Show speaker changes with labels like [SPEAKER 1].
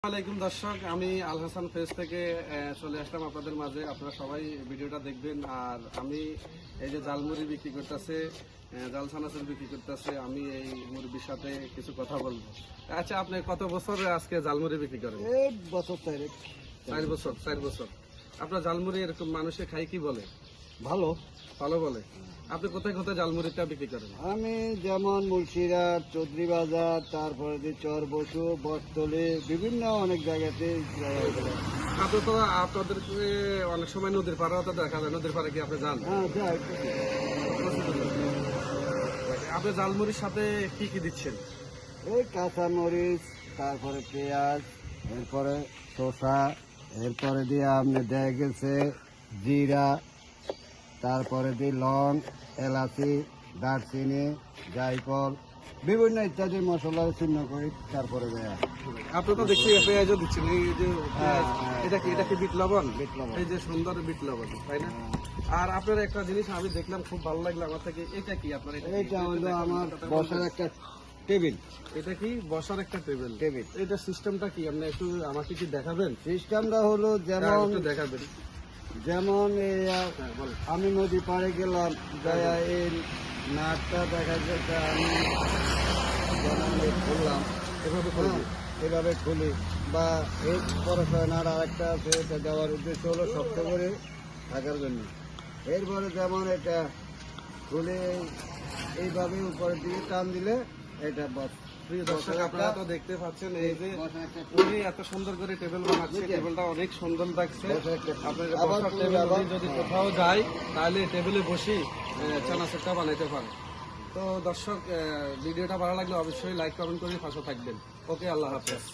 [SPEAKER 1] আসসালামাইকুম দর্শক, আমি আল হাসান ফেজ থেকে চলে আসলাম আপনাদের মাঝে। আপনারা সবাই ভিডিওটা দেখবেন। আর আমি এই যে জালমুড়ি বিক্রি করতেছে, জাল সানাসুর বিক্রি করতেছে, আমি এই মুরগির সাথে কিছু কথা বলবো। আচ্ছা, আপনি কত বছর আজকে জালমুড়ি বিক্রি করেন?
[SPEAKER 2] বছর
[SPEAKER 1] 4 বছর। 4 বছর আপনার জালমুড়ি এরকম মানুষে খাই কি বলে?
[SPEAKER 2] ভালো।
[SPEAKER 1] ভালো বলে। আপনি কোথায় কোথায় জালমুড়িটা বিক্রি করেন?
[SPEAKER 2] আমি যেমন মুন্সিরহাট, চৌধুরী বাজার, তারপরে যে চর বসু, বটতলি, বিভিন্ন অনেক জায়গাতে
[SPEAKER 1] আপনি তো আপনাদেরকে অনেক সময় নদীর পাড়েও তো দেখা যায়। নদীর পাড়ে কি আপনি যান?
[SPEAKER 2] যাই।
[SPEAKER 1] আপনি জালমুড়ির সাথে কি কি দিচ্ছেন?
[SPEAKER 2] এই কাঁচামরিচ, তারপরে পেঁয়াজ, এরপরে শসা, এরপরে দিয়ে আপনি দেখা গেছে জিরা, তারপরে দিয়ে লং, এলাচি, দারচিনি, জায়ফল, বিভিন্ন ইত্যাদি মশলা চিহ্ন করি, তারপরে দেয়া।
[SPEAKER 1] আপনি তো দেখছি পেঁয়াজও দিচ্ছেন। এই যে পেঁয়াজ, এটা কি বিট লবণ?
[SPEAKER 2] বিট লবণ।
[SPEAKER 1] এই যে সুন্দর বিট লবণ, তাই না? আর আপনার একটা জিনিস আমি দেখলাম, খুব ভালো লাগলো আমার থেকে। এটা কি আপনার?
[SPEAKER 2] এইটা হলো আমার বসার একটা টেবিল।
[SPEAKER 1] এটা কি বসার একটা টেবিল?
[SPEAKER 2] টেবিল।
[SPEAKER 1] এটা সিস্টেমটা কি আপনি একটু আমাকে কি দেখাবেন?
[SPEAKER 2] সিস্টেমটা হলো যেমন
[SPEAKER 1] একটু দেখাবেন।
[SPEAKER 2] যেমন
[SPEAKER 1] হ্যাঁ, বলেন।
[SPEAKER 2] আমি নদী পাড়ে গেলাম, যাইয়া এই নাটটা দেখা যাচ্ছে আমি যেমন খুললাম,
[SPEAKER 1] এভাবে করে দিন।
[SPEAKER 2] এভাবে খুলি, বা এই পরশয় নাট আরেকটা আছে, এটা দেওয়ার উদ্দেশ্য হলো শক্ত করে থাকার জন্য। এরপরে যেমন এটা খুলে এইভাবে উপরের দিকে টান দিলে এটা বস।
[SPEAKER 1] প্রিয় দর্শক, আপনারা তো দেখতে পাচ্ছেন এই যে উনি এত সুন্দর করে টেবিল বানাচ্ছে। টেবিলটা অনেক সুন্দর লাগছে। আপনার বসার টেবিল যদি কোথাও যায় তাহলে টেবিলে বসি চানাচুরটা বানাইতে পারে। তো দর্শক, ভিডিওটা ভালো লাগলে অবশ্যই লাইক কমেন্ট করে পাশে থাকবেন। ওকে, আল্লাহ হাফেজ।